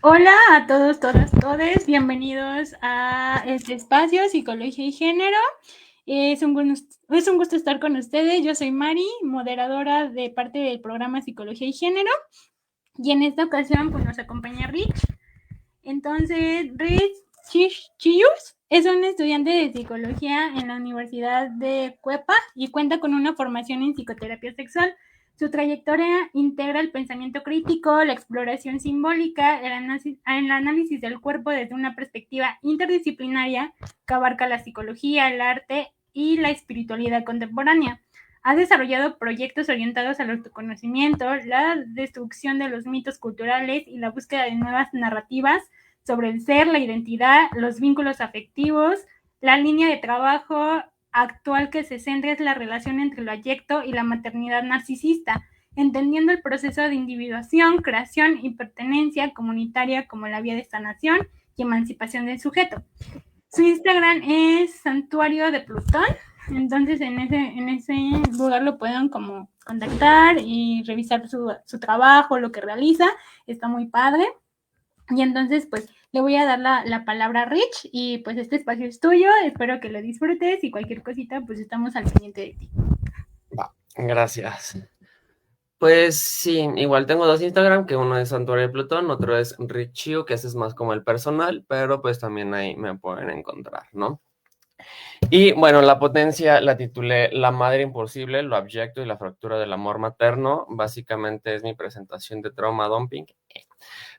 Hola a todos, todas, todes. Bienvenidos a este espacio, Psicología y Género. Es un gusto estar con ustedes. Yo soy Mari, moderadora de parte del programa Psicología y Género. Y en esta ocasión pues nos acompaña Rich. Entonces, Rich Chiyus es un estudiante de psicología en la Universidad de Cuepa y cuenta con una formación en psicoterapia sexual. Su trayectoria integra el pensamiento crítico, la exploración simbólica, el análisis del cuerpo desde una perspectiva interdisciplinaria que abarca la psicología, el arte y la espiritualidad contemporánea. Ha desarrollado proyectos orientados al autoconocimiento, la destrucción de los mitos culturales y la búsqueda de nuevas narrativas sobre el ser, la identidad, los vínculos afectivos. La línea de trabajo actual que se centra es la relación entre el ayecto y la maternidad narcisista, entendiendo el proceso de individuación, creación y pertenencia comunitaria como la vía de sanación y emancipación del sujeto. Su Instagram es Santuario de Plutón, entonces en ese lugar lo pueden como contactar y revisar su trabajo, lo que realiza, está muy padre. Y entonces, pues, le voy a dar la palabra a Rich y pues este espacio es tuyo, espero que lo disfrutes y cualquier cosita, pues estamos al pendiente de ti. Va, gracias. Pues sí, igual tengo dos Instagram, que uno es Santuario de Plutón, otro es Richiu, que ese es más como el personal, pero pues también ahí me pueden encontrar, ¿no? Y bueno, la potencia la titulé La madre imposible, lo abyecto y la fractura del amor materno. Básicamente es mi presentación de trauma dumping,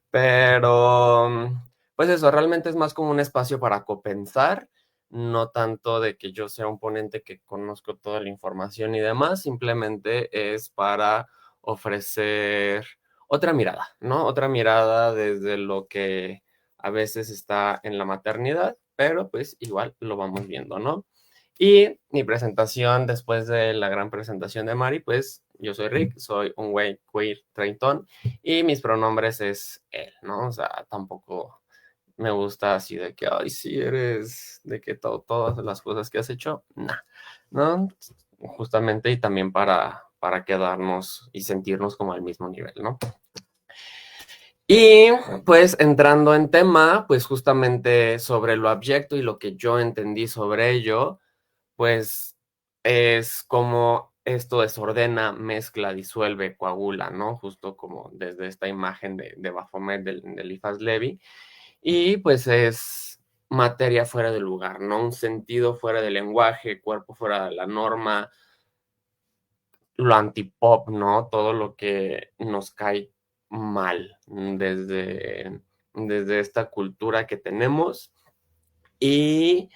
pero pues eso, realmente es más como un espacio para copensar, no tanto de que yo sea un ponente que conozco toda la información y demás, simplemente es para ofrecer otra mirada, ¿no? Otra mirada desde lo que a veces está en la maternidad, pero pues igual lo vamos viendo, ¿no? Y mi presentación después de la gran presentación de Mari, pues yo soy Rick, soy un güey queer treintón y mis pronombres es él, ¿no? O sea, tampoco me gusta así de que, ay, sí, eres, de que todas las cosas que has hecho, nah, ¿no? Justamente y también para quedarnos y sentirnos como al mismo nivel, ¿no? Y pues entrando en tema, pues justamente sobre lo abyecto y lo que yo entendí sobre ello, pues es como esto desordena, mezcla, disuelve, coagula, ¿no? Justo como desde esta imagen de Baphomet del Eliphas Levi. Y pues es materia fuera de lugar, ¿no? Un sentido fuera del lenguaje, cuerpo fuera de la norma, lo antipop, ¿no? Todo lo que nos cae mal desde esta cultura que tenemos. Y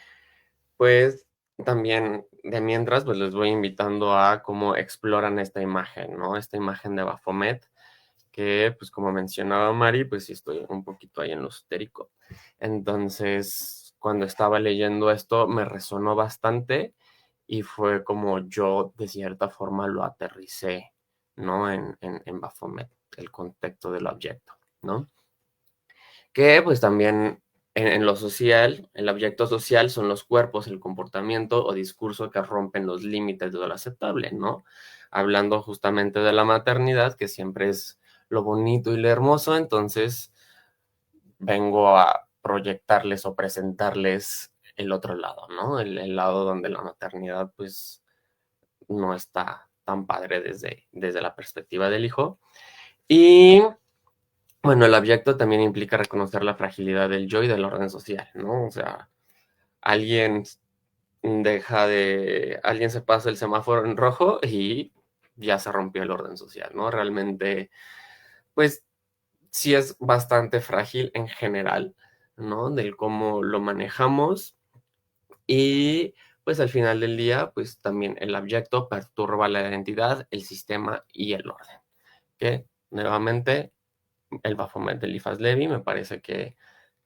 pues también de mientras, pues les voy invitando a cómo exploran esta imagen, ¿no? Esta imagen de Baphomet, que pues como mencionaba Mari, pues sí estoy un poquito ahí en lo esotérico. Entonces, cuando estaba leyendo esto, me resonó bastante y fue como yo de cierta forma lo aterricé, ¿no? En Baphomet, el contexto del objeto, ¿no? Que pues también en lo social, el objeto social son los cuerpos, el comportamiento o discurso que rompen los límites de lo aceptable, ¿no? Hablando justamente de la maternidad, que siempre es lo bonito y lo hermoso, entonces vengo a proyectarles o presentarles el otro lado, ¿no? El lado donde la maternidad pues no está tan padre desde la perspectiva del hijo. Y bueno, el abyecto también implica reconocer la fragilidad del yo y del orden social, ¿no? O sea, alguien alguien se pasa el semáforo en rojo y ya se rompió el orden social, ¿no? Realmente, pues sí es bastante frágil en general, ¿no? Del cómo lo manejamos y pues al final del día, pues también el abyecto perturba la identidad, el sistema y el orden, que nuevamente el Baphomet de Eliphas Levi, me parece que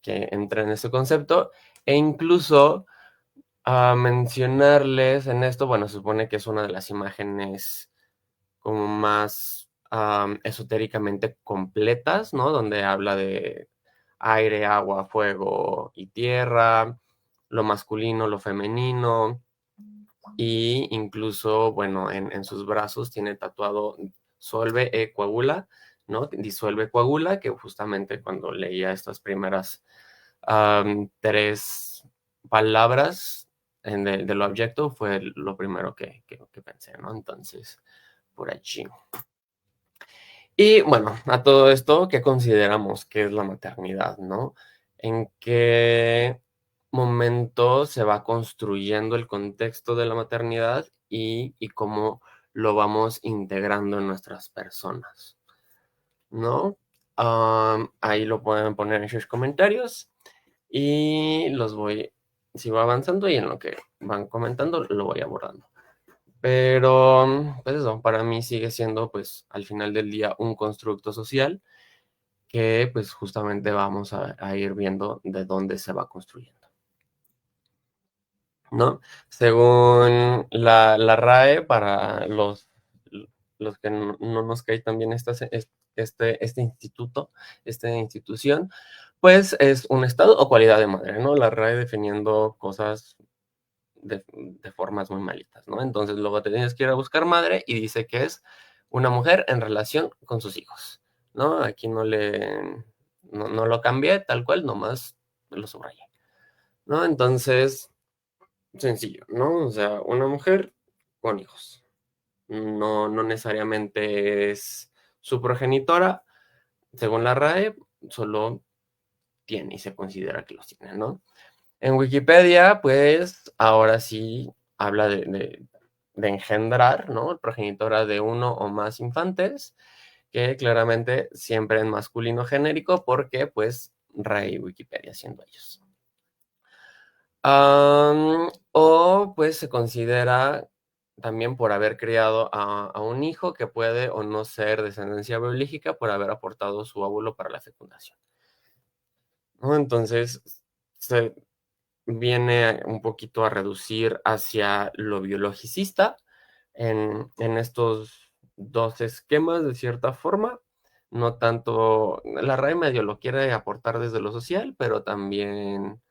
entra en ese concepto, e incluso a mencionarles en esto, bueno, se supone que es una de las imágenes como más esotéricamente completas, ¿no? Donde habla de aire, agua, fuego y tierra, lo masculino, lo femenino, y incluso, bueno, en sus brazos tiene tatuado Solve e Coagula, ¿no? Disuelve, coagula, que justamente cuando leía estas primeras 3 palabras del objeto fue lo primero que pensé, ¿no? Entonces, por allí. Y bueno, a todo esto, ¿qué consideramos que es la maternidad, no? ¿En qué momento se va construyendo el contexto de la maternidad y cómo lo vamos integrando en nuestras personas, ¿no? Ahí lo pueden poner en sus comentarios y sigo avanzando y en lo que van comentando lo voy abordando. Pero, pues eso, para mí sigue siendo, pues, al final del día un constructo social que, pues, justamente vamos a ir viendo de dónde se va construyendo, ¿no? Según la RAE, para los que no nos cae tan bien este instituto, esta institución, pues es un estado o cualidad de madre, ¿no? La RAE definiendo cosas de formas muy malitas, ¿no? Entonces luego te tienes que ir a buscar madre y dice que es una mujer en relación con sus hijos, ¿no? Aquí no lo cambié tal cual, nomás lo subrayé, ¿no? Entonces, sencillo, ¿no? O sea, una mujer con hijos. No necesariamente es su progenitora, según la RAE, solo tiene y se considera que los tiene, ¿no? En Wikipedia, pues ahora sí habla de engendrar, ¿no? Progenitora de uno o más infantes, que claramente siempre en masculino genérico, porque pues RAE y Wikipedia siendo ellos. O pues se considera también por haber criado a un hijo que puede o no ser descendencia biológica por haber aportado su óvulo para la fecundación, ¿no? Entonces, se viene un poquito a reducir hacia lo biologicista en estos dos esquemas, de cierta forma. No tanto, la RAE medio lo quiere aportar desde lo social, pero también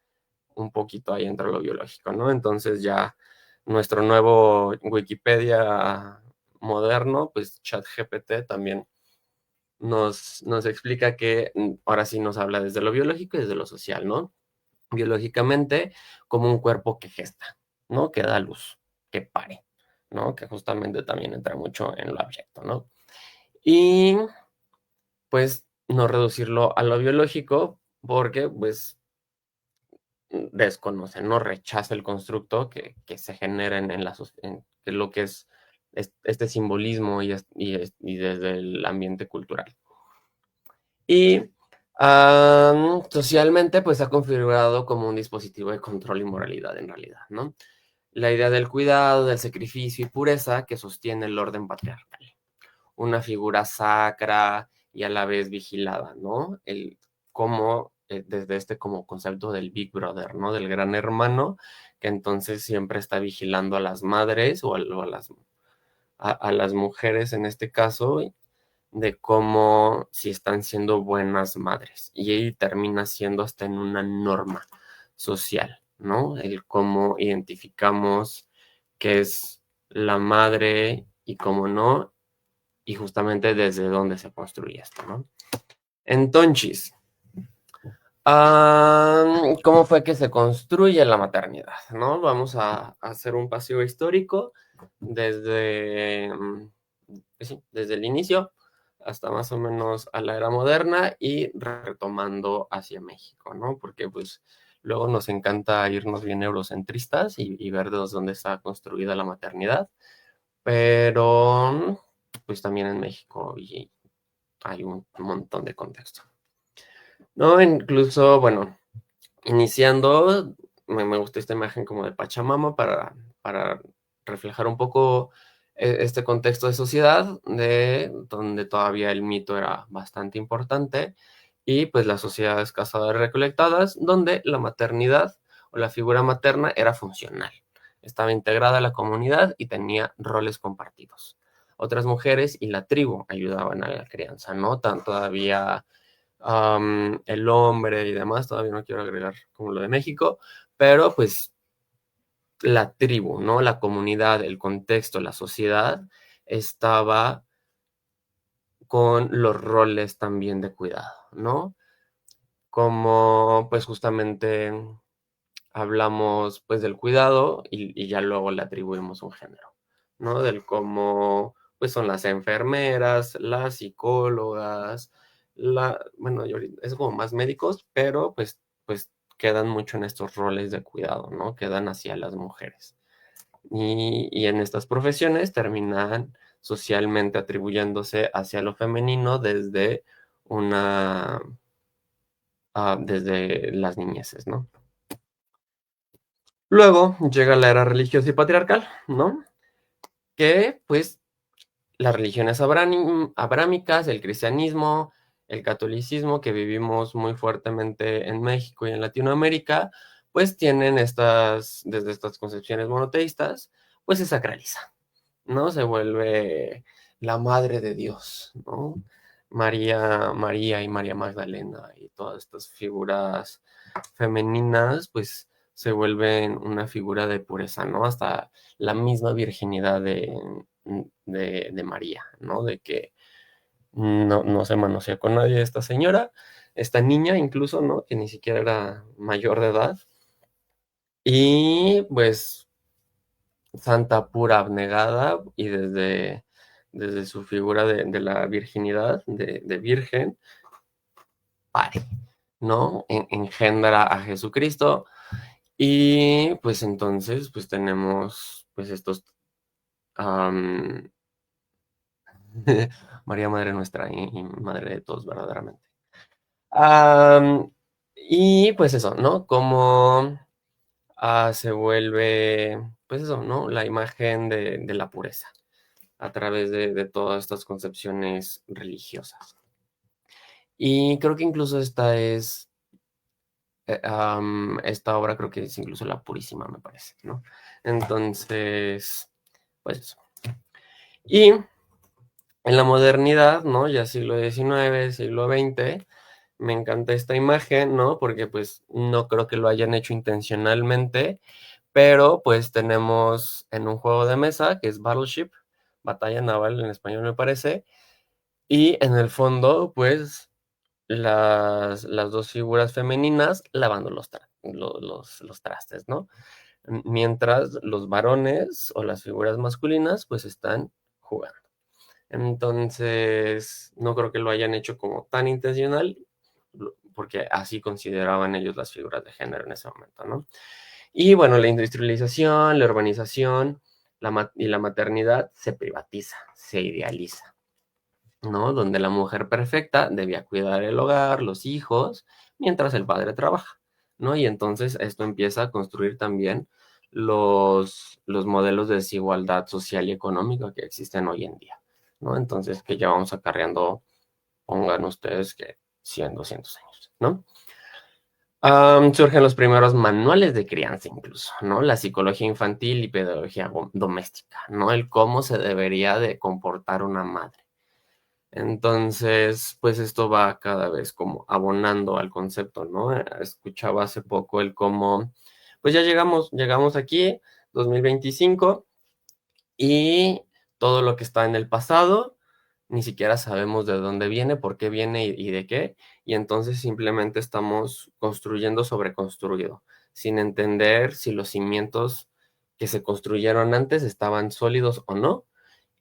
un poquito ahí entre lo biológico, ¿no? Entonces ya nuestro nuevo Wikipedia moderno, pues ChatGPT también nos explica que ahora sí nos habla desde lo biológico y desde lo social, ¿no? Biológicamente como un cuerpo que gesta, ¿no? Que da luz, que pare, ¿no? Que justamente también entra mucho en lo abyecto, ¿no? Y pues no reducirlo a lo biológico porque pues desconoce, no rechaza el constructo que se genera en lo que es este simbolismo y desde el ambiente cultural. Y socialmente, pues se ha configurado como un dispositivo de control y moralidad en realidad, ¿no? La idea del cuidado, del sacrificio y pureza que sostiene el orden patriarcal. Una figura sacra y a la vez vigilada, ¿no? El cómo, desde este como concepto del Big Brother, ¿no? Del gran hermano, que entonces siempre está vigilando a las madres o a las mujeres en este caso, de cómo si están siendo buenas madres. Y ahí termina siendo hasta en una norma social, ¿no? El cómo identificamos qué es la madre y cómo no, y justamente desde dónde se construye esto, ¿no? Entonces, ¿cómo fue que se construye la maternidad, no? Vamos a hacer un paseo histórico desde, pues sí, desde el inicio hasta más o menos a la era moderna y retomando hacia México, ¿no? Porque pues luego nos encanta irnos bien eurocentristas y ver desde dónde está construida la maternidad, pero pues también en México y hay un montón de contexto, ¿no? Incluso, bueno, iniciando, me gustó esta imagen como de Pachamama para reflejar un poco este contexto de sociedad de donde todavía el mito era bastante importante y pues las sociedades casadas recolectadas donde la maternidad o la figura materna era funcional, estaba integrada a la comunidad y tenía roles compartidos. Otras mujeres y la tribu ayudaban a la crianza, ¿no? Todavía el hombre y demás, todavía no quiero agregar como lo de México, pero pues la tribu, ¿no? La comunidad, el contexto, la sociedad estaba con los roles también de cuidado, ¿no? Como pues justamente hablamos pues del cuidado y ya luego le atribuimos un género, ¿no? Del cómo pues son las enfermeras, las psicólogas, bueno, es como más médicos, pero pues quedan mucho en estos roles de cuidado, ¿no? Quedan hacia las mujeres. Y en estas profesiones terminan socialmente atribuyéndose hacia lo femenino una, desde las niñeces, ¿no? Luego llega la era religiosa y patriarcal, ¿no? Que pues las religiones abrámicas, el cristianismo, el catolicismo que vivimos muy fuertemente en México y en Latinoamérica, pues tienen desde estas concepciones monoteístas, pues se sacraliza, ¿no? Se vuelve la madre de Dios, ¿no? María y María Magdalena y todas estas figuras femeninas, pues se vuelven una figura de pureza, ¿no? Hasta la misma virginidad de María, ¿no? De que no se manosea con nadie esta señora, esta niña incluso, ¿no? Que ni siquiera era mayor de edad. Y pues santa pura abnegada y desde su figura de la virginidad, de virgen, pare, ¿no? Engendra a Jesucristo y pues entonces pues tenemos pues estos am, María Madre Nuestra y Madre de todos verdaderamente. Am, y pues eso, ¿no? Como se vuelve, pues eso, ¿no? La imagen de la pureza a través de todas estas concepciones religiosas. Y creo que incluso esta obra creo que es incluso la Purísima, me parece, ¿no? Entonces, pues eso. Y en la modernidad, ¿no? Ya siglo XIX, siglo XX, me encanta esta imagen, ¿no? Porque pues no creo que lo hayan hecho intencionalmente, pero pues tenemos en un juego de mesa que es Battleship, Batalla Naval en español me parece, y en el fondo pues las dos figuras femeninas lavando los trastes, ¿no? Mientras los varones o las figuras masculinas pues están jugando. Entonces, no creo que lo hayan hecho como tan intencional, porque así consideraban ellos las figuras de género en ese momento, ¿no? Y bueno, la industrialización, la urbanización y la maternidad se privatiza, se idealiza, ¿no? Donde la mujer perfecta debía cuidar el hogar, los hijos, mientras el padre trabaja, ¿no? Y entonces esto empieza a construir también los modelos de desigualdad social y económica que existen hoy en día, ¿no? Entonces, que ya vamos acarreando, pongan ustedes que 100, 200 años, ¿no? Surgen los primeros manuales de crianza incluso, ¿no? La psicología infantil y pedagogía doméstica, ¿no? El cómo se debería de comportar una madre. Entonces, pues esto va cada vez como abonando al concepto, ¿no? Escuchaba hace poco el cómo, pues ya llegamos aquí, 2025, y todo lo que está en el pasado, ni siquiera sabemos de dónde viene, por qué viene y de qué, y entonces simplemente estamos construyendo sobre construido, sin entender si los cimientos que se construyeron antes estaban sólidos o no,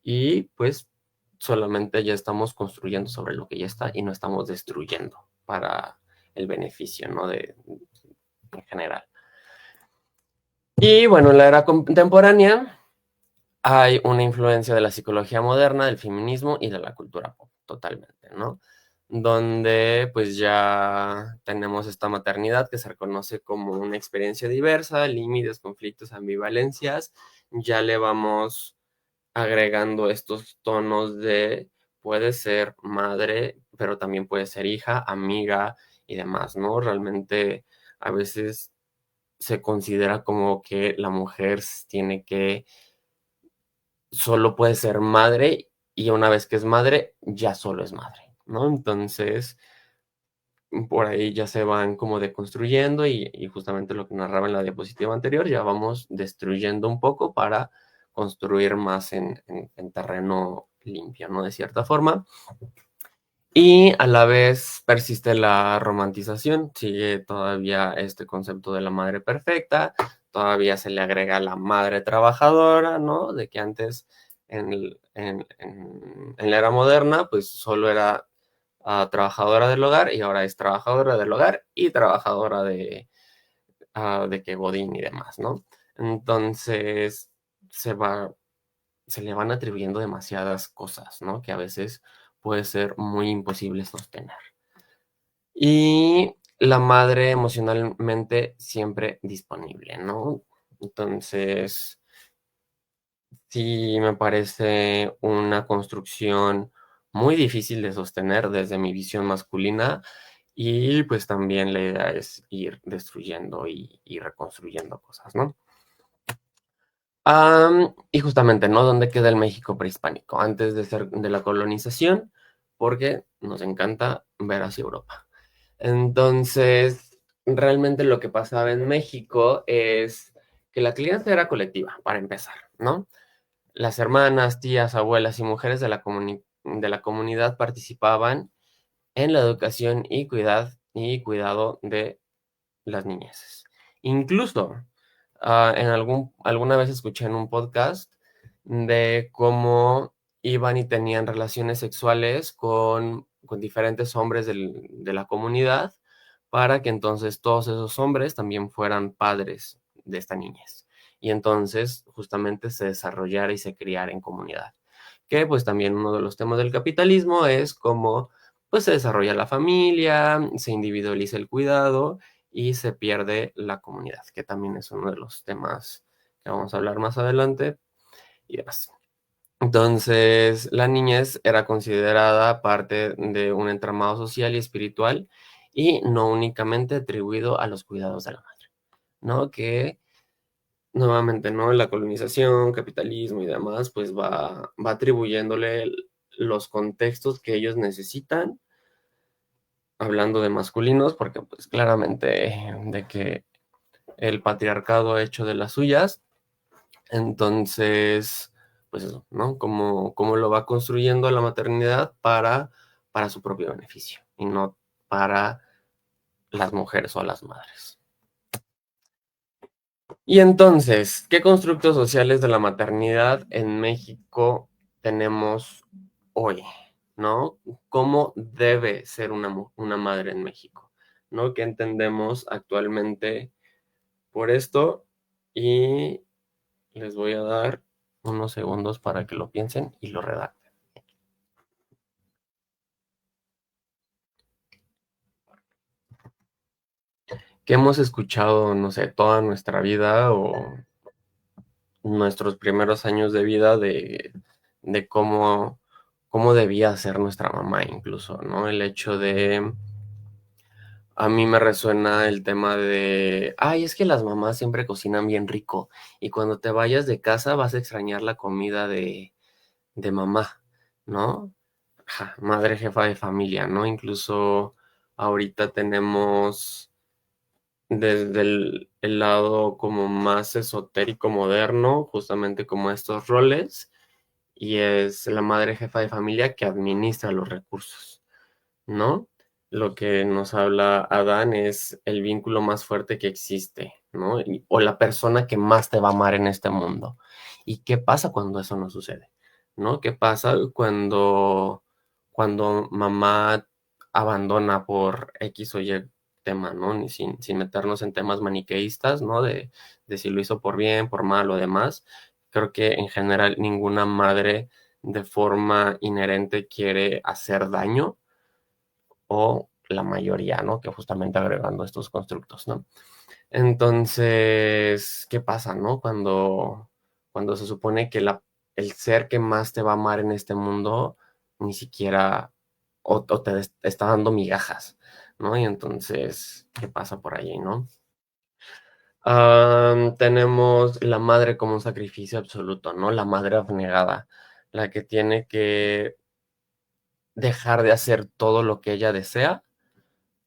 y pues solamente ya estamos construyendo sobre lo que ya está y no estamos destruyendo para el beneficio, ¿no? En general. Y bueno, en la era contemporánea hay una influencia de la psicología moderna, del feminismo y de la cultura pop, totalmente, ¿no? Donde pues ya tenemos esta maternidad que se reconoce como una experiencia diversa, límites, conflictos, ambivalencias, ya le vamos agregando estos tonos de puede ser madre, pero también puede ser hija, amiga y demás, ¿no? Realmente a veces se considera como que la mujer tiene que solo puede ser madre y una vez que es madre, ya solo es madre, ¿no? Entonces, por ahí ya se van como deconstruyendo y justamente lo que narraba en la diapositiva anterior, ya vamos destruyendo un poco para construir más en terreno limpio, ¿no? De cierta forma. Y a la vez persiste la romantización, sigue todavía este concepto de la madre perfecta, todavía se le agrega la madre trabajadora, ¿no? De que antes en la era moderna, pues solo era trabajadora del hogar y ahora es trabajadora del hogar y trabajadora de que Godín y demás, ¿no? Entonces se va, se le van atribuyendo demasiadas cosas, ¿no? Que a veces puede ser muy imposible sostener. Y la madre emocionalmente siempre disponible, ¿no? Entonces, sí me parece una construcción muy difícil de sostener desde mi visión masculina y pues también la idea es ir destruyendo y reconstruyendo cosas, ¿no? Y justamente, ¿no? ¿Dónde queda el México prehispánico? Antes de ser de la colonización, porque nos encanta ver hacia Europa. Entonces, realmente lo que pasaba en México es que la crianza era colectiva, para empezar, ¿no? Las hermanas, tías, abuelas y mujeres de la comunidad participaban en la educación y cuidado de las niñeces. Incluso, alguna vez escuché en un podcast de cómo iban y tenían relaciones sexuales con diferentes hombres de la comunidad para que entonces todos esos hombres también fueran padres de esta niñez. Y entonces justamente se desarrollara y se criara en comunidad. Que pues también uno de los temas del capitalismo es cómo pues se desarrolla la familia, se individualiza el cuidado y se pierde la comunidad, que también es uno de los temas que vamos a hablar más adelante y demás. Entonces, la niñez era considerada parte de un entramado social y espiritual y no únicamente atribuido a los cuidados de la madre, ¿no? Que nuevamente, ¿no? La colonización, capitalismo y demás, pues va atribuyéndole los contextos que ellos necesitan, hablando de masculinos, porque pues claramente de que el patriarcado ha hecho de las suyas. Entonces, pues eso, ¿no? Cómo lo va construyendo la maternidad para su propio beneficio y no para las mujeres o las madres. Y entonces, ¿qué constructos sociales de la maternidad en México tenemos hoy? ¿No? ¿Cómo debe ser una madre en México? ¿No? ¿Qué entendemos actualmente por esto? Y les voy a dar unos segundos para que lo piensen y lo redacten. ¿Qué hemos escuchado, no sé, toda nuestra vida o nuestros primeros años de vida de cómo debía ser nuestra mamá incluso, ¿no? El hecho de, a mí me resuena el tema de, ay, es que las mamás siempre cocinan bien rico y cuando te vayas de casa vas a extrañar la comida de mamá, ¿no? Ajá, madre jefa de familia, ¿no? Incluso ahorita tenemos desde el lado como más esotérico moderno, justamente como estos roles, y es la madre jefa de familia que administra los recursos, ¿no? Lo que nos habla Adán es el vínculo más fuerte que existe, ¿no? O la persona que más te va a amar en este mundo. ¿Y qué pasa cuando eso no sucede? ¿No? ¿Qué pasa cuando mamá abandona por X o Y tema, ¿no? Ni sin meternos en temas maniqueístas, ¿no? De si lo hizo por bien, por mal o demás. Creo que en general ninguna madre de forma inherente quiere hacer daño o la mayoría, ¿no? Que justamente agregando estos constructos, ¿no? Entonces, ¿qué pasa, no? Cuando se supone que el ser que más te va a amar en este mundo ni siquiera o te está dando migajas, ¿no? Y entonces, ¿qué pasa por allí, no? Tenemos la madre como un sacrificio absoluto, ¿no? La madre abnegada, la que tiene que dejar de hacer todo lo que ella desea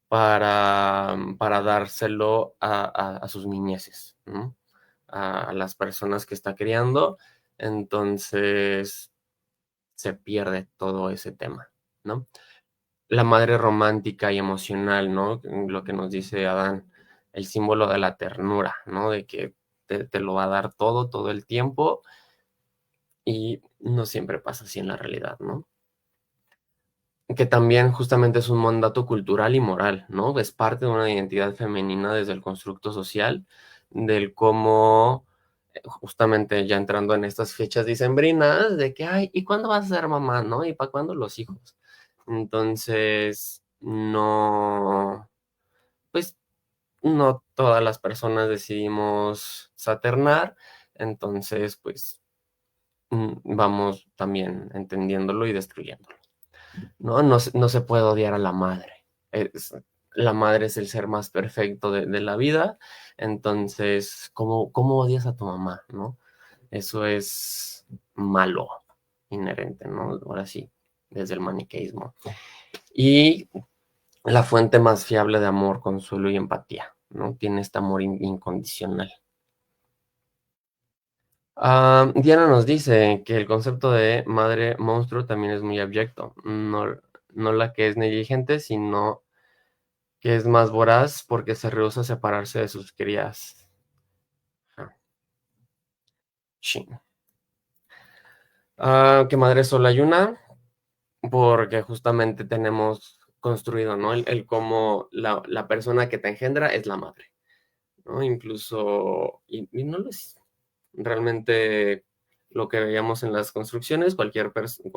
para dárselo a sus niñeces, ¿no? A las personas que está criando. Entonces, se pierde todo ese tema, ¿no? La madre romántica y emocional, ¿no? Lo que nos dice Adán, el símbolo de la ternura, ¿no? De que te lo va a dar todo, todo el tiempo, y no siempre pasa así en la realidad, ¿no? Que también justamente es un mandato cultural y moral, ¿no? Es parte de una identidad femenina desde el constructo social, del cómo, justamente ya entrando en estas fechas dicembrinas, de que, ay, ¿y cuándo vas a ser mamá, no? ¿Y para cuándo los hijos? Entonces, no, pues no todas las personas decidimos saternar, entonces, pues vamos también entendiéndolo y destruyéndolo. No, no se puede odiar a la madre. La madre es el ser más perfecto de la vida. Entonces, ¿cómo odias a tu mamá, no? Eso es malo, inherente, ¿no? Ahora sí, desde el maniqueísmo. Y la fuente más fiable de amor, consuelo y empatía, ¿no? Tiene este amor incondicional. Diana nos dice que el concepto de madre monstruo también es muy abyecto. No la que es negligente, sino que es más voraz porque se rehúsa a separarse de sus crías. Ajá. Sí. Que madre sola hay una, porque justamente tenemos construido, ¿no? El cómo la persona que te engendra es la madre, ¿no? Incluso, y no lo es realmente lo que veíamos en las construcciones, cualquier persona,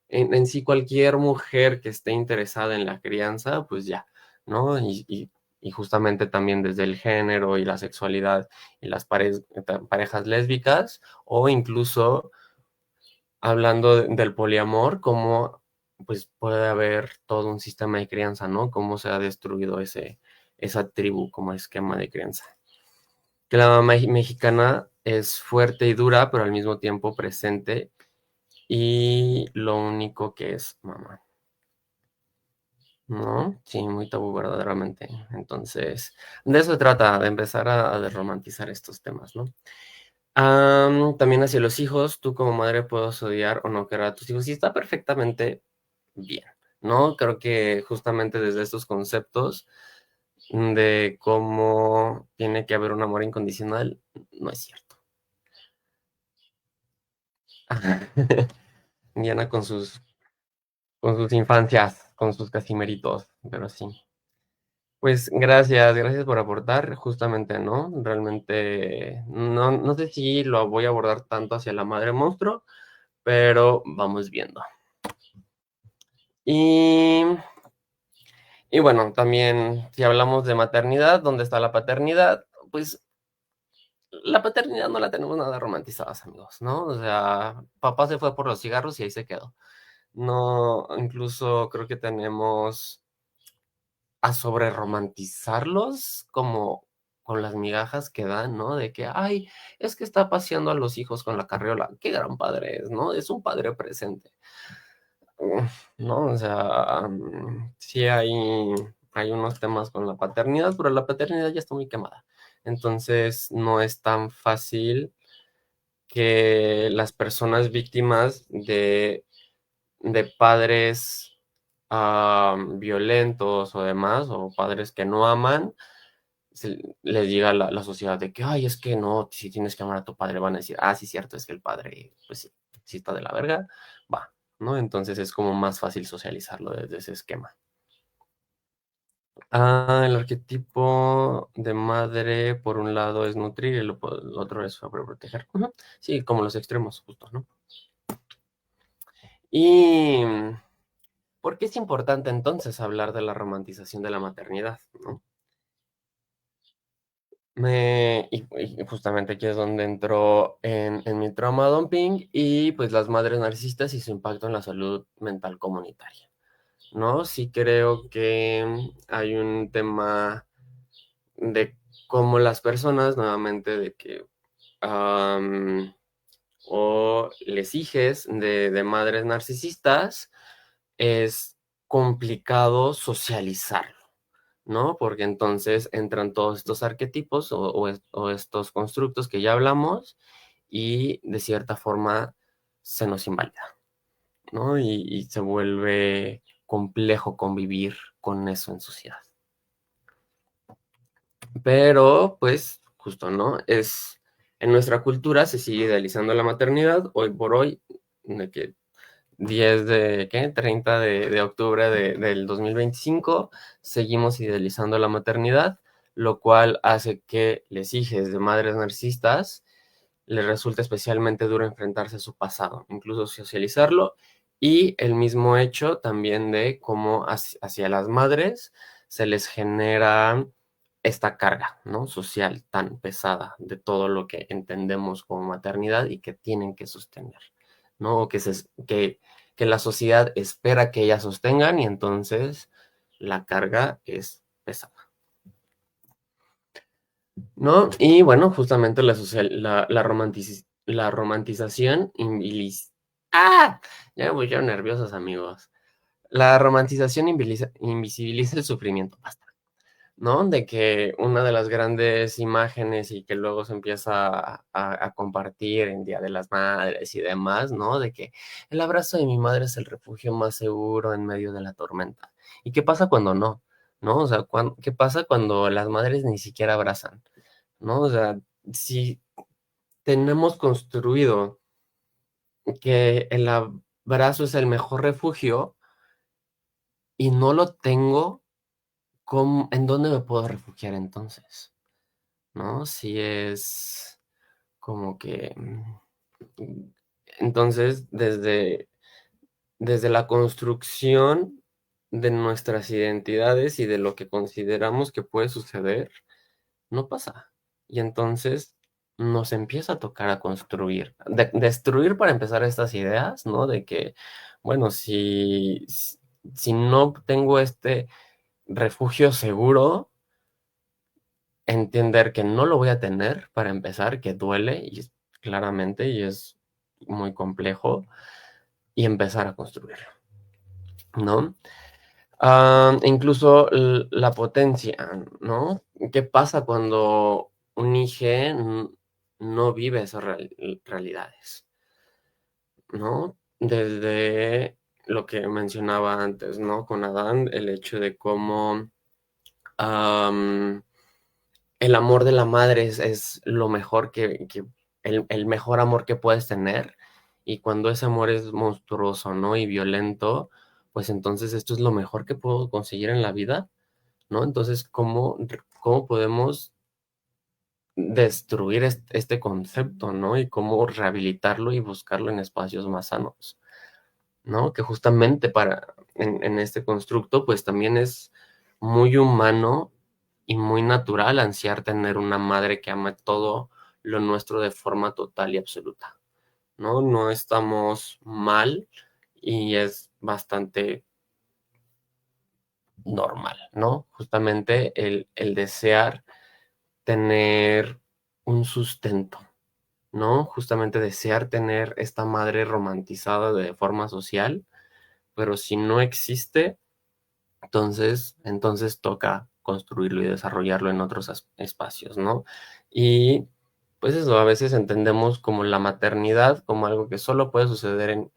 en sí cualquier mujer que esté interesada en la crianza, pues ya, ¿no? Y justamente también desde el género y la sexualidad y las parejas lésbicas, o incluso hablando del poliamor, cómo pues puede haber todo un sistema de crianza, ¿no? Cómo se ha destruido esa tribu como esquema de crianza. Que la mamá mexicana es fuerte y dura, pero al mismo tiempo presente, y lo único que es mamá. ¿No? Sí, muy tabú verdaderamente. Entonces, de eso se trata, de empezar a desromantizar estos temas, ¿no? También hacia los hijos, tú como madre puedes odiar o no querer a tus hijos y está perfectamente bien, ¿no? Creo que justamente desde estos conceptos de cómo tiene que haber un amor incondicional, no es cierto. Diana con sus infancias, con sus casimeritos, pero sí. Pues gracias por aportar, justamente, ¿no? Realmente no sé si lo voy a abordar tanto hacia la madre monstruo, pero vamos viendo. Y, y bueno, también si hablamos de maternidad, ¿dónde está la paternidad? Pues la paternidad no la tenemos nada romantizadas, amigos, ¿no? O sea, papá se fue por los cigarros y ahí se quedó. No, incluso creo que tenemos a sobre romantizarlos como con las migajas que dan, ¿no? De que, ay, es que está paseando a los hijos con la carriola. Qué gran padre es, ¿no? Es un padre presente. ¿No? O sea, sí hay unos temas con la paternidad, pero la paternidad ya está muy quemada. Entonces, no es tan fácil que las personas víctimas de padres violentos o demás, o padres que no aman, les llega la sociedad de que, ay, es que no, si tienes que amar a tu padre, van a decir, sí, cierto, es que el padre, pues sí, sí está de la verga, va, ¿no? Entonces es como más fácil socializarlo desde ese esquema. El arquetipo de madre, por un lado, es nutrir y el otro es sobreproteger. Ujú. Sí, como los extremos, justo, ¿no? Y ¿por qué es importante entonces hablar de la romantización de la maternidad, ¿no? Y justamente aquí es donde entró en mi trauma dumping y pues las madres narcisistas y su impacto en la salud mental comunitaria, ¿no? Sí creo que hay un tema de cómo las personas, nuevamente, de que o les hijes de madres narcisistas, es complicado socializarlo, ¿no? Porque entonces entran todos estos arquetipos o estos constructos que ya hablamos y de cierta forma se nos invalida, ¿no? Y se vuelve complejo convivir con eso en sociedad. Pero, pues, justo, ¿no? En nuestra cultura se sigue idealizando la maternidad, hoy por hoy, de que 10 de, ¿qué? 30 de octubre del 2025, seguimos idealizando la maternidad, lo cual hace que les hijes de madres narcisistas les resulta especialmente duro enfrentarse a su pasado, incluso socializarlo, y el mismo hecho también de cómo hacia las madres se les genera esta carga, ¿no? Social tan pesada de todo lo que entendemos como maternidad y que tienen que sostener, ¿no? O que la sociedad espera que ellas sostengan y entonces la carga es pesada. ¿No? Y bueno, justamente la romantización ¡Ah! Ya me pusieron nerviosos, amigos. La romantización invisibiliza el sufrimiento, basta, ¿no? De que una de las grandes imágenes y que luego se empieza a compartir en Día de las Madres y demás, ¿no? De que el abrazo de mi madre es el refugio más seguro en medio de la tormenta. ¿Y qué pasa cuando no? ¿No? O sea, ¿qué pasa cuando las madres ni siquiera abrazan? ¿No? O sea, si tenemos construido que el abrazo es el mejor refugio y no lo tengo, ¿en dónde me puedo refugiar entonces? ¿No? Si es como que... Entonces, desde la construcción de nuestras identidades y de lo que consideramos que puede suceder, no pasa. Y entonces nos empieza a tocar a construir, destruir para empezar estas ideas, ¿no? De que, bueno, si no tengo este refugio seguro, entender que no lo voy a tener para empezar, que duele y claramente y es muy complejo, y empezar a construirlo, ¿no? Incluso la potencia, ¿no? ¿Qué pasa cuando un hijo no vive esas realidades, ¿no? Desde lo que mencionaba antes, ¿no? Con Adán, el hecho de cómo am, el amor de la madre es lo mejor el mejor amor que puedes tener. Y cuando ese amor es monstruoso, ¿no? Y violento, pues entonces esto es lo mejor que puedo conseguir en la vida, ¿no? Entonces, ¿cómo podemos destruir este concepto, ¿no? Y cómo rehabilitarlo y buscarlo en espacios más sanos, ¿no? Que justamente en este constructo, pues también es muy humano y muy natural ansiar tener una madre que ama todo lo nuestro de forma total y absoluta, ¿no? No estamos mal y es bastante normal, ¿no? Justamente el desear tener un sustento, ¿no? Justamente desear tener esta madre romantizada de forma social, pero si no existe, entonces toca construirlo y desarrollarlo en otros espacios, ¿no? Y pues eso, a veces entendemos como la maternidad como algo que solo puede suceder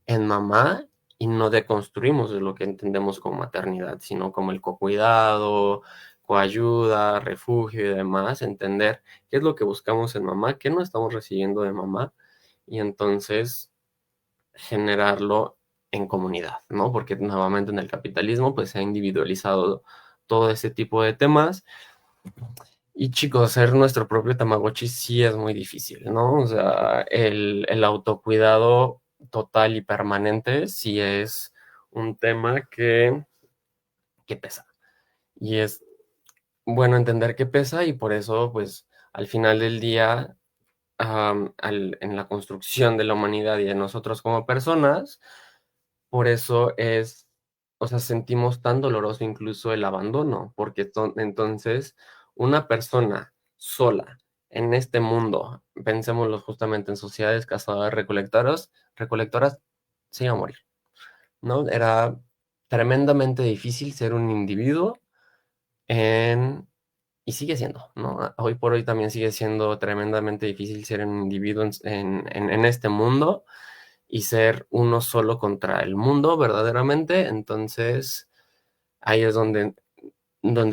en mamá y no deconstruimos de lo que entendemos como maternidad, sino como el cocuidado, coayuda, refugio y demás, entender qué es lo que buscamos en mamá, qué no estamos recibiendo de mamá y entonces generarlo en comunidad, ¿no? Porque nuevamente en el capitalismo pues se ha individualizado todo ese tipo de temas y chicos, ser nuestro propio Tamagotchi sí es muy difícil, ¿no? O sea, el autocuidado total y permanente sí es un tema que pesa. Y es bueno entender que pesa y por eso, pues, al final del día, en la construcción de la humanidad y de nosotros como personas, por eso o sea, sentimos tan doloroso incluso el abandono, porque entonces una persona sola en este mundo, pensémoslo justamente en sociedades cazadoras recolectoras, se iba a morir, ¿no? Era tremendamente difícil ser un individuo y sigue siendo, ¿no? Hoy por hoy también sigue siendo tremendamente difícil ser un individuo en este mundo y ser uno solo contra el mundo verdaderamente. Entonces, ahí es donde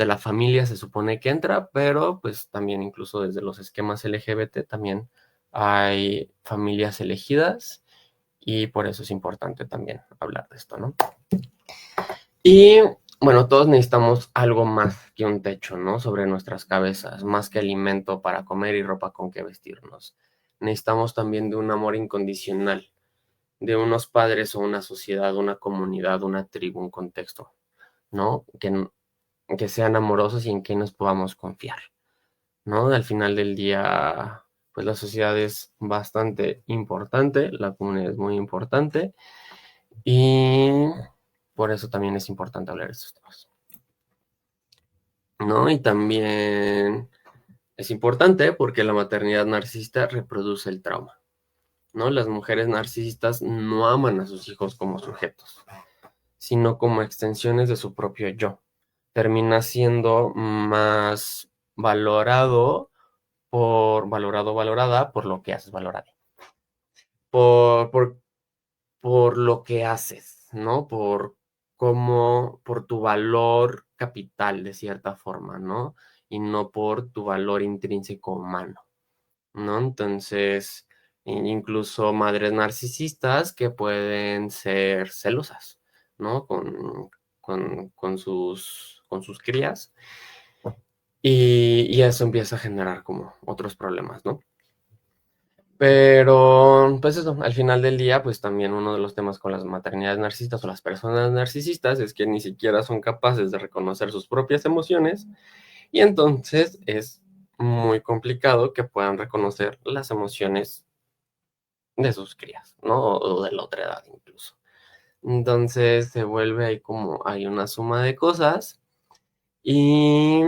la familia se supone que entra, pero pues también incluso desde los esquemas LGBT también hay familias elegidas y por eso es importante también hablar de esto, ¿no? Y bueno, todos necesitamos algo más que un techo, ¿no? Sobre nuestras cabezas, más que alimento para comer y ropa con que vestirnos. Necesitamos también de un amor incondicional, de unos padres o una sociedad, una comunidad, una tribu, un contexto, ¿no? Que sean amorosos y en que nos podamos confiar, ¿no? Al final del día, pues la sociedad es bastante importante, la comunidad es muy importante y por eso también es importante hablar de estos temas, ¿no? Y también es importante porque la maternidad narcisista reproduce el trauma, ¿no? Las mujeres narcisistas no aman a sus hijos como sujetos, sino como extensiones de su propio yo. Termina siendo más valorada por lo que haces, valorada, por, por, por lo que haces, ¿no? Por tu valor capital, de cierta forma, ¿no? Y no por tu valor intrínseco humano, ¿no? Entonces, incluso madres narcisistas que pueden ser celosas, ¿no? Con sus crías. Y eso empieza a generar como otros problemas, ¿no? Pero, pues eso, al final del día, pues también uno de los temas con las maternidades narcisistas o las personas narcisistas es que ni siquiera son capaces de reconocer sus propias emociones y entonces es muy complicado que puedan reconocer las emociones de sus crías, ¿no? O de la otra edad incluso. Entonces se vuelve ahí como hay una suma de cosas y,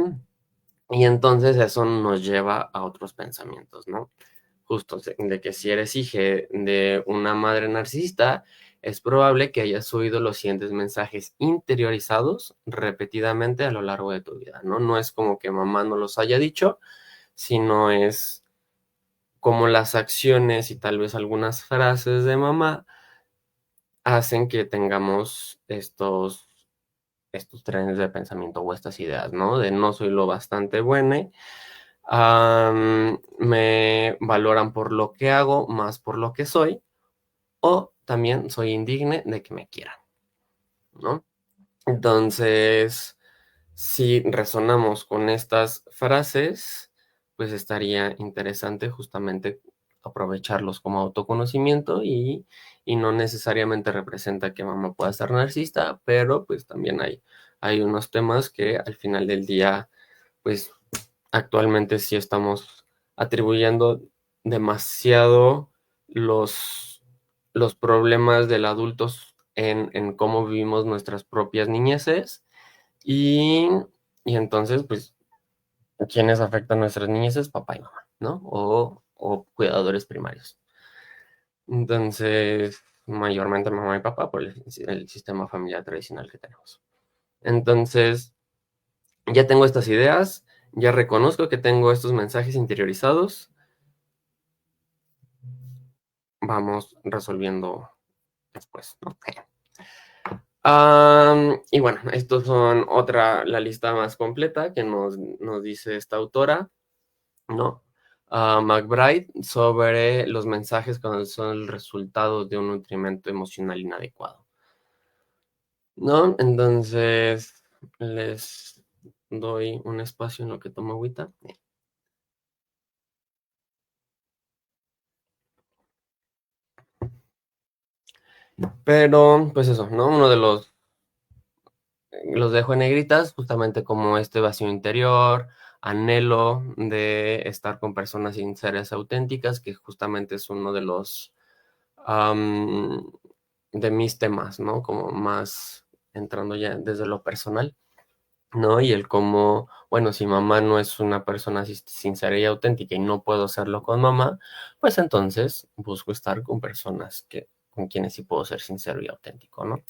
y entonces eso nos lleva a otros pensamientos, ¿no? Justo de que si eres hija de una madre narcisista, es probable que hayas oído los siguientes mensajes interiorizados repetidamente a lo largo de tu vida, ¿no? No es como que mamá no los haya dicho, sino es como las acciones y tal vez algunas frases de mamá hacen que tengamos estos trenes de pensamiento o estas ideas, ¿no? De no soy lo bastante buena, me valoran por lo que hago, más por lo que soy, o también soy indigne de que me quieran, ¿no? Entonces, si resonamos con estas frases, pues estaría interesante justamente aprovecharlos como autoconocimiento y no necesariamente representa que mamá pueda ser narcisista, pero pues también hay unos temas que al final del día, pues actualmente sí estamos atribuyendo demasiado los problemas del adulto en cómo vivimos nuestras propias niñeces y, y entonces, pues, ¿quiénes afectan nuestras niñeces? Papá y mamá, ¿no? O cuidadores primarios. Entonces, mayormente mamá y papá por el sistema familiar tradicional que tenemos. Entonces, ya tengo estas ideas, ya reconozco que tengo estos mensajes interiorizados. Vamos resolviendo después, ¿no? Y bueno, estos son la lista más completa que nos dice esta autora, ¿no? McBride sobre los mensajes cuando son el resultado de un nutrimento emocional inadecuado, ¿no? Entonces, les doy un espacio en lo que tomo agüita. Pero, pues eso, ¿no? Uno de los dejo en negritas, justamente como este vacío interior, anhelo de estar con personas sinceras, auténticas, que justamente es uno am, de mis temas, ¿no? Como más entrando ya desde lo personal, ¿no? Y el cómo, bueno, si mamá no es una persona sincera y auténtica y no puedo hacerlo con mamá, pues entonces busco estar con personas con quienes sí puedo ser sincero y auténtico, ¿no?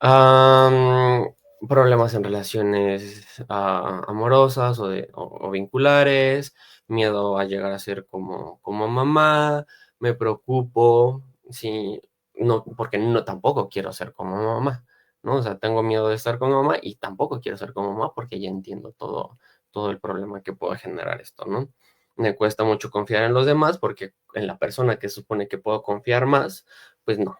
Am, Problemas en relaciones amorosas o vinculares, miedo a llegar a ser como mamá, me preocupo Sí, no, porque no tampoco quiero ser como mamá, ¿no? O sea, tengo miedo de estar con mamá y tampoco quiero ser como mamá porque ya entiendo todo el problema que puede generar esto, ¿no? Me cuesta mucho confiar en los demás porque en la persona que supone que puedo confiar más, pues no,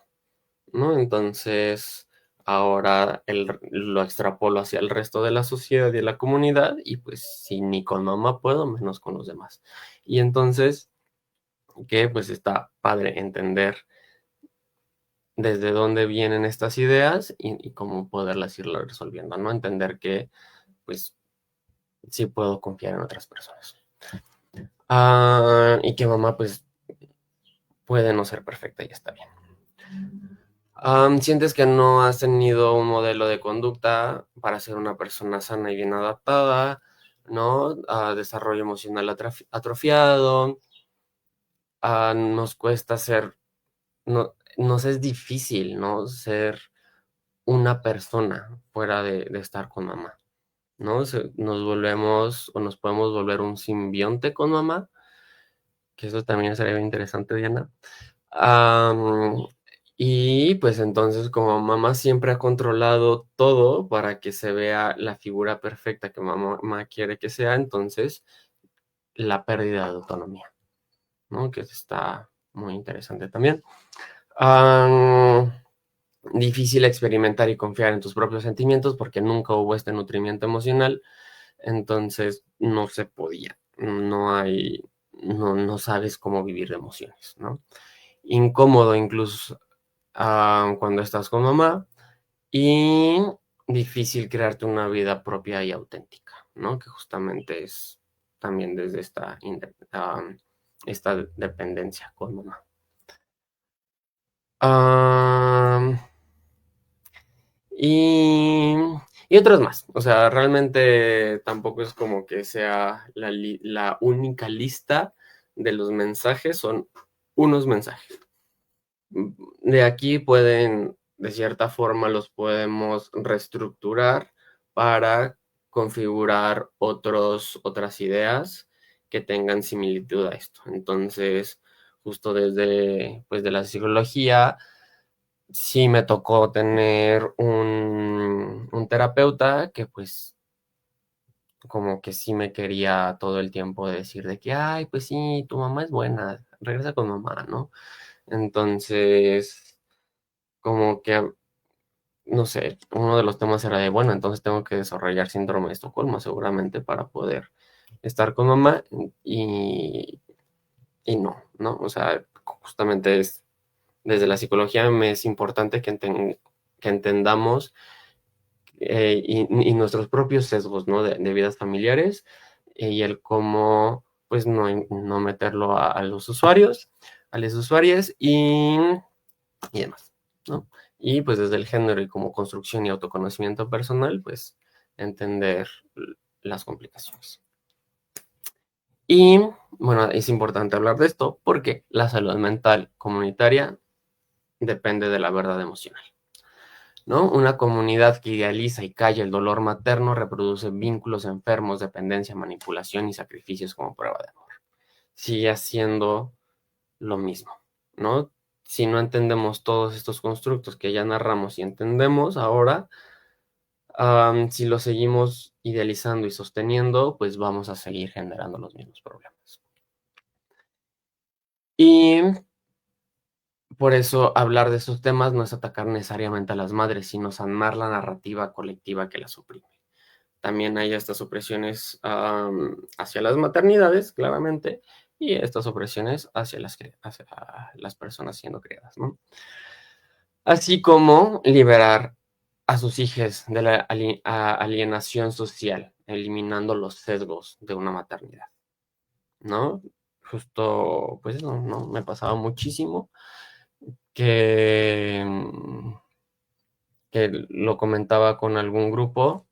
¿no? Entonces, ahora lo extrapolo hacia el resto de la sociedad y de la comunidad y pues si ni con mamá puedo, menos con los demás. Y entonces, que pues está padre entender desde dónde vienen estas ideas y cómo poderlas ir resolviendo, ¿no? Entender que, pues, sí puedo confiar en otras personas. Y que mamá, pues, puede no ser perfecta y está bien. Sientes que no has tenido un modelo de conducta para ser una persona sana y bien adaptada, ¿no? Desarrollo emocional atrofiado. Nos cuesta ser, no, nos es difícil, ¿no? Ser una persona fuera de estar con mamá. ¿No? Nos volvemos o nos podemos volver un simbionte con mamá, que eso también sería bien interesante, Diana. Am, y pues entonces como mamá siempre ha controlado todo para que se vea la figura perfecta que mamá quiere que sea, entonces la pérdida de autonomía, ¿no? Que está muy interesante también. Am, Difícil experimentar y confiar en tus propios sentimientos porque nunca hubo este nutrimiento emocional. Entonces no se podía, no sabes cómo vivir de emociones, ¿no? Incómodo incluso cuando estás con mamá y difícil crearte una vida propia y auténtica, ¿no? Que justamente es también desde esta dependencia con mamá. Am, Y, y otras más. O sea, realmente tampoco es como que sea la única lista de los mensajes, son unos mensajes. De aquí pueden, de cierta forma, los podemos reestructurar para configurar otras ideas que tengan similitud a esto. Entonces, justo desde, pues, de la psicología sí me tocó tener un terapeuta que pues como que sí me quería todo el tiempo decir de que, ay, pues sí, tu mamá es buena, regresa con mamá, ¿no? Entonces, como que, no sé, uno de los temas era de, bueno, entonces tengo que desarrollar síndrome de Estocolmo seguramente para poder estar con mamá y, y no, ¿no? O sea, justamente es, desde la psicología me es importante que entendamos y nuestros propios sesgos, ¿no? De vidas familiares y el cómo, pues, no meterlo a los usuarios, a las usuarias y demás, ¿no? Y pues desde el género y como construcción y autoconocimiento personal, pues entender las complicaciones. Y bueno, es importante hablar de esto porque la salud mental comunitaria depende de la verdad emocional. ¿No? Una comunidad que idealiza y calla el dolor materno reproduce vínculos enfermos, dependencia, manipulación y sacrificios como prueba de amor. Sigue haciendo lo mismo, ¿no? Si no entendemos todos estos constructos que ya narramos y entendemos ahora, si lo seguimos idealizando y sosteniendo, pues vamos a seguir generando los mismos problemas. Y por eso hablar de estos temas no es atacar necesariamente a las madres, sino sanar la narrativa colectiva que las oprime. También hay estas opresiones hacia las maternidades, claramente, y estas opresiones hacia las personas siendo criadas, ¿no? Así como liberar a sus hijos de la alienación social, eliminando los sesgos de una maternidad, ¿no? Justo, pues eso, ¿no? Me pasaba muchísimo que, que lo comentaba con algún grupo.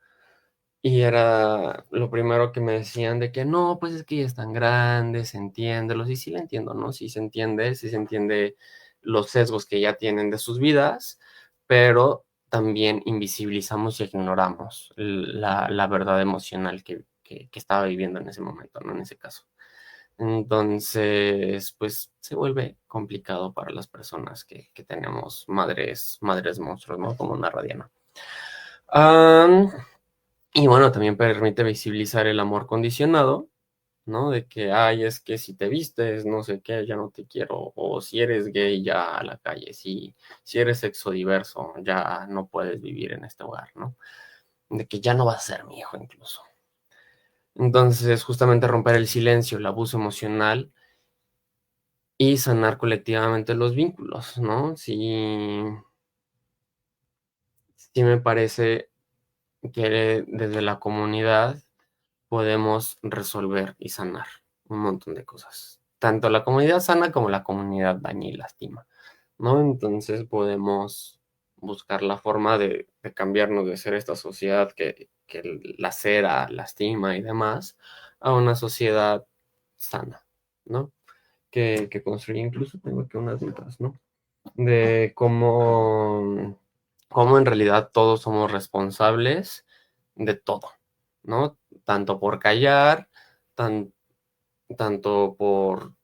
Y era lo primero que me decían de que no, pues es que ya están grandes, entiéndelos. Y sí lo entiendo, ¿no? Sí se entiende los sesgos que ya tienen de sus vidas, pero también invisibilizamos y ignoramos la verdad emocional que estaba viviendo en ese momento, ¿no? En ese caso. Entonces, pues se vuelve complicado para las personas que tenemos madres monstruos, ¿no? Como narra Diana. Y bueno, también permite visibilizar el amor condicionado, ¿no? De que, ay, es que si te vistes, no sé qué, ya no te quiero. O si eres gay, ya a la calle. Si eres sexo diverso, ya no puedes vivir en este hogar, ¿no? De que ya no vas a ser mi hijo incluso. Entonces, justamente romper el silencio, el abuso emocional y sanar colectivamente los vínculos, ¿no? Sí, sí me parece que desde la comunidad podemos resolver y sanar un montón de cosas. Tanto la comunidad sana como la comunidad daña y lastima, ¿no? Entonces podemos buscar la forma de cambiarnos de ser esta sociedad que lacera, lastima y demás, a una sociedad sana, ¿no? Que construye, incluso tengo aquí unas notas, ¿no? De cómo en realidad todos somos responsables de todo, ¿no? Tanto por callar, tan, tanto por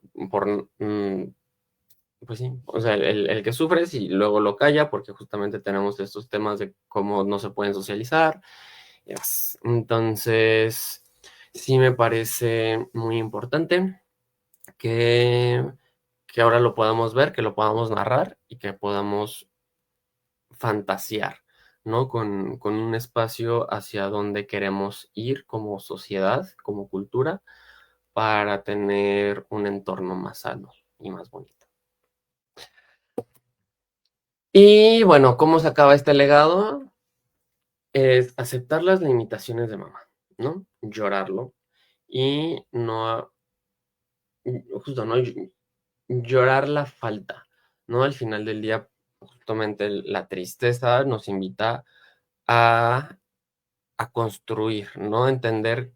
pues sí, o sea, el que sufre y luego lo calla, porque justamente tenemos estos temas de cómo no se pueden socializar y demás. Entonces, sí me parece muy importante que, que ahora lo podamos ver, que lo podamos narrar y que podamos fantasear, ¿no? Con un espacio hacia donde queremos ir como sociedad, como cultura, para tener un entorno más sano y más bonito. Y bueno, ¿cómo se acaba este legado? Es aceptar las limitaciones de mamá, ¿no? Llorarlo y no, justo, ¿no? Llorar la falta, ¿no? Al final del día, justamente la tristeza nos invita a, a construir, ¿no? Entender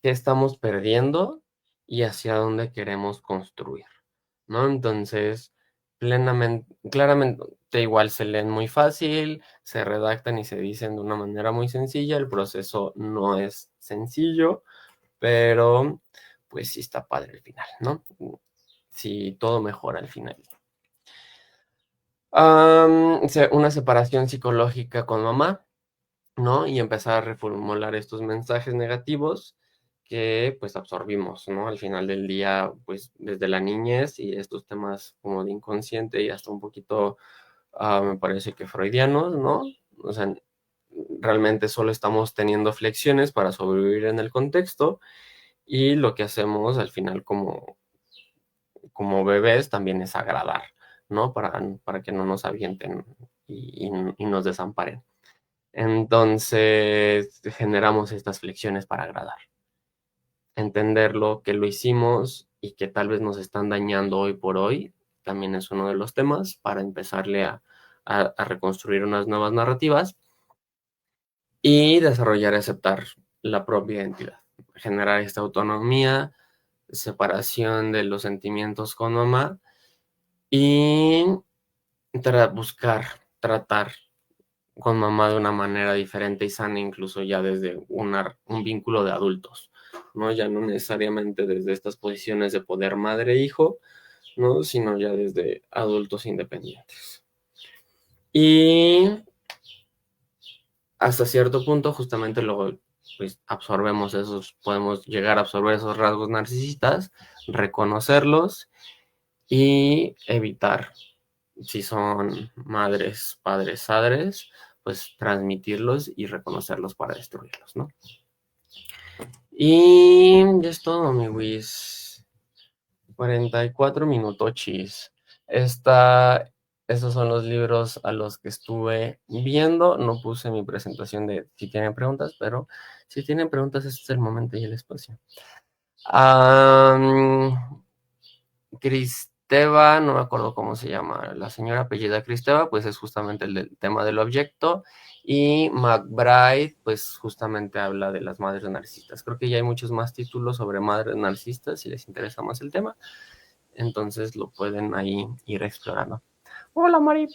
qué estamos perdiendo y hacia dónde queremos construir, ¿no? Entonces, claramente, igual se leen muy fácil, se redactan y se dicen de una manera muy sencilla, el proceso no es sencillo, pero pues sí está padre el final, ¿no? Sí, todo mejora al final. Una separación psicológica con mamá, ¿no? Y empezar a reformular estos mensajes negativos que pues absorbimos, ¿no? Al final del día, pues desde la niñez y estos temas como de inconsciente y hasta un poquito, me parece que freudianos, ¿no? O sea, realmente solo estamos teniendo flexiones para sobrevivir en el contexto y lo que hacemos al final como bebés también es agradar, ¿no? Para que no nos avienten y nos desamparen. Entonces generamos estas flexiones para agradar, entenderlo, que lo hicimos y que tal vez nos están dañando hoy por hoy, también es uno de los temas para empezarle a reconstruir unas nuevas narrativas y desarrollar y aceptar la propia identidad, generar esta autonomía, separación de los sentimientos con mamá y buscar tratar con mamá de una manera diferente y sana, incluso ya desde un vínculo de adultos, ¿no? Ya no necesariamente desde estas posiciones de poder madre-hijo, ¿no? Sino ya desde adultos independientes. Y hasta cierto punto, justamente luego, pues absorbemos podemos llegar a absorber esos rasgos narcisistas, reconocerlos y evitar, si son madres, padres, sadres, pues transmitirlos y reconocerlos para destruirlos, ¿no? Y ya es todo, mi Wiz. 44 minutochis. Estos son los libros a los que estuve viendo. No puse mi presentación de si tienen preguntas, pero si tienen preguntas, este es el momento y el espacio. Cristeva, no me acuerdo cómo se llama, la señora apellida Cristeva, pues es justamente el del tema del objeto. Y McBride, pues justamente habla de las madres narcisistas. Creo que ya hay muchos más títulos sobre madres narcisistas si les interesa más el tema. Entonces lo pueden ahí ir explorando. Hola, Mari.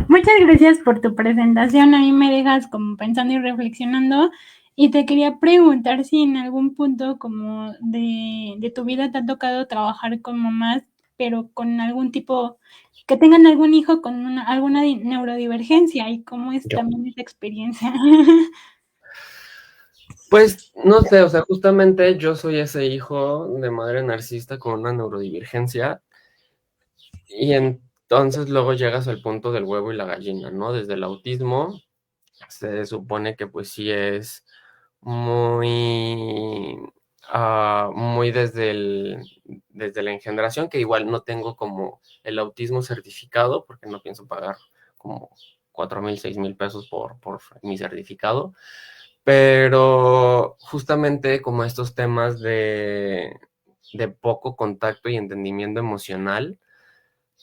Muchas gracias por tu presentación. A mí me dejas como pensando y reflexionando. Y te quería preguntar si en algún punto como de tu vida te ha tocado trabajar con mamás, pero con algún tipo, que tengan algún hijo con alguna neurodivergencia y cómo es Yo. también esa experiencia. Pues no sé, o sea, justamente yo soy ese hijo de madre narcisista con una neurodivergencia y entonces luego llegas al punto del huevo y la gallina, ¿no? Desde el autismo se supone que pues sí es muy, muy desde la engendración, que igual no tengo como el autismo certificado, porque no pienso pagar como 4,000, 6,000 pesos por mi certificado, pero justamente como estos temas de poco contacto y entendimiento emocional,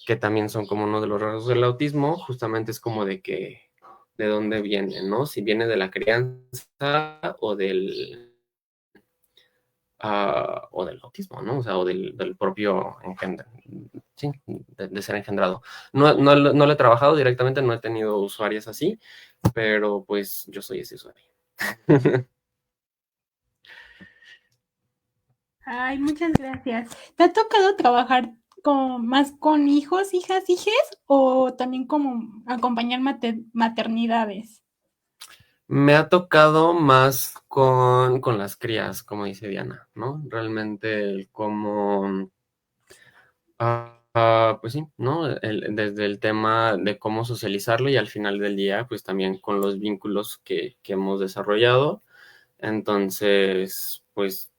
que también son como uno de los rasgos del autismo, justamente es como de que, de dónde viene, ¿no? Si viene de la crianza o del autismo, ¿no? O sea, o del propio sí, de ser engendrado. No lo he trabajado directamente, no he tenido usuarios así, pero pues yo soy ese usuario. Ay, muchas gracias. ¿Te ha tocado trabajar como más con hijos, hijas, hijes o también como acompañar maternidades? Me ha tocado más con las crías, como dice Diana, ¿no? Realmente el cómo, pues sí, ¿no? Desde el tema de cómo socializarlo y al final del día, pues también con los vínculos que hemos desarrollado. Entonces, pues,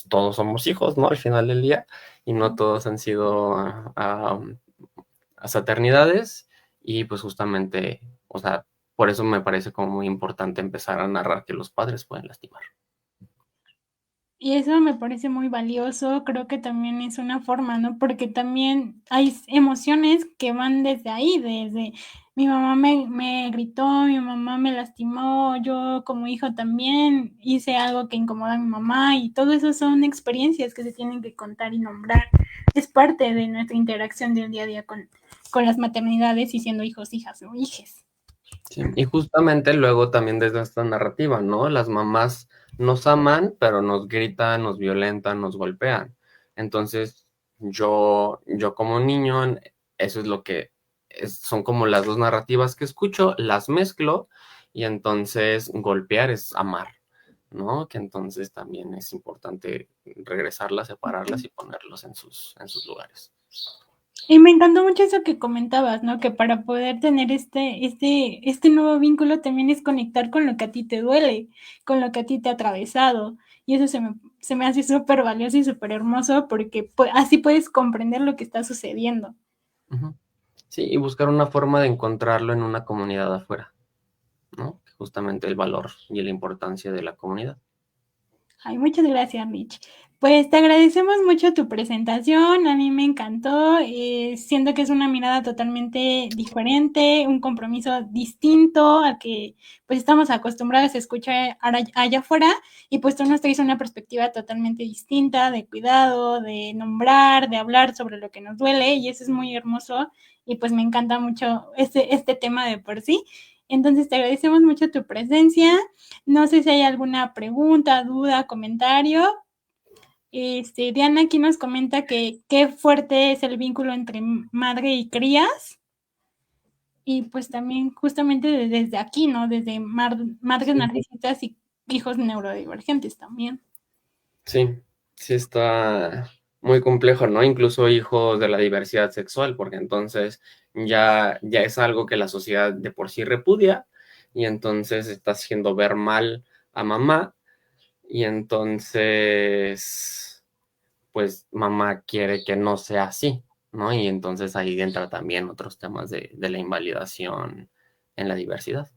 todos somos hijos, ¿no? Al final del día y no todos han sido a saternidades y pues justamente, o sea, por eso me parece como muy importante empezar a narrar que los padres pueden lastimar. Y eso me parece muy valioso, creo que también es una forma, ¿no? Porque también hay emociones que van desde ahí, desde mi mamá me gritó, mi mamá me lastimó, yo como hijo también hice algo que incomoda a mi mamá y todo eso son experiencias que se tienen que contar y nombrar. Es parte de nuestra interacción del día a día con las maternidades y siendo hijos, hijas o hijes. Sí, y justamente luego también desde esta narrativa, ¿no? Las mamás nos aman, pero nos gritan, nos violentan, nos golpean. Entonces, yo como niño, eso es lo que son como las dos narrativas que escucho, las mezclo y entonces golpear es amar, ¿no? Que entonces también es importante regresarlas, separarlas y ponerlos en sus lugares. Y me encantó mucho eso que comentabas, ¿no? Que para poder tener este nuevo vínculo también es conectar con lo que a ti te duele, con lo que a ti te ha atravesado. Y eso se me hace súper valioso y súper hermoso porque así puedes comprender lo que está sucediendo. Ujú. Sí, y buscar una forma de encontrarlo en una comunidad afuera, ¿no? Justamente el valor y la importancia de la comunidad. Ay, muchas gracias, Mitch. Pues te agradecemos mucho tu presentación, a mí me encantó, siento que es una mirada totalmente diferente, un compromiso distinto al que pues estamos acostumbrados a escuchar allá afuera y pues tú nos traes una perspectiva totalmente distinta de cuidado, de nombrar, de hablar sobre lo que nos duele y eso es muy hermoso y pues me encanta mucho este tema de por sí. Entonces te agradecemos mucho tu presencia. No sé si hay alguna pregunta, duda, comentario. Diana aquí nos comenta que qué fuerte es el vínculo entre madre y crías. Y pues también justamente desde aquí, ¿no? Desde madres Sí, narcisistas y hijos neurodivergentes también. sí, sí está muy complejo, ¿no? Incluso hijos de la diversidad sexual, porque entonces ya es algo que la sociedad de por sí repudia y entonces está haciendo ver mal a mamá y entonces pues mamá quiere que no sea así, ¿no? Y entonces ahí entra también otros temas de la invalidación en la diversidad.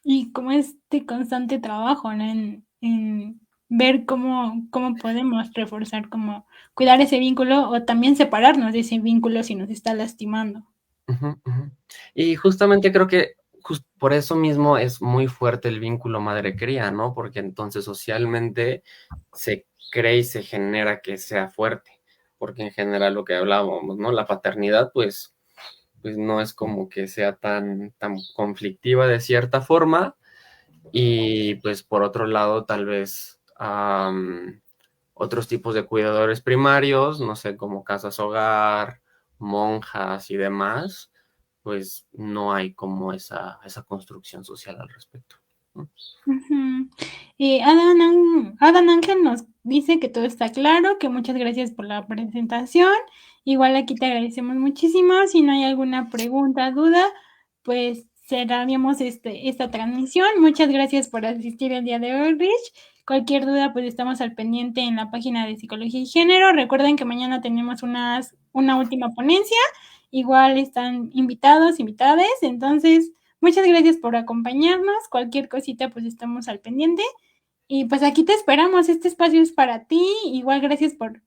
Y como este constante trabajo, ¿no? En ver cómo podemos reforzar, cómo cuidar ese vínculo o también separarnos de ese vínculo si nos está lastimando. Ujú, ujú. Y justamente creo que por eso mismo es muy fuerte el vínculo madre-cría, ¿no? Porque entonces socialmente se cree y se genera que sea fuerte, porque en general lo que hablábamos, ¿no? La paternidad, pues no es como que sea tan conflictiva de cierta forma, Y pues por otro lado, tal vez otros tipos de cuidadores primarios, no sé, como casas hogar, monjas y demás, pues no hay como esa construcción social al respecto. Ujú. Adán Ángel nos dice que todo está claro, que muchas gracias por la presentación. Igual aquí te agradecemos muchísimo. Si no hay alguna pregunta, duda, pues cerraríamos esta transmisión. Muchas gracias por asistir el día de hoy, Rich. Cualquier duda, pues estamos al pendiente en la página de Psicología y Género. Recuerden que mañana tenemos una última ponencia. Igual están invitados, invitades. Entonces, muchas gracias por acompañarnos. Cualquier cosita, pues estamos al pendiente. Y pues aquí te esperamos. Este espacio es para ti. Igual gracias por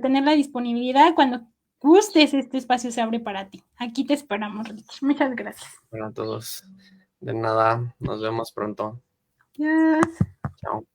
tener la disponibilidad. Cuando gustes, este espacio se abre para ti. Aquí te esperamos, Rich. Muchas gracias. Para todos, de nada, nos vemos pronto. Adiós. Chao.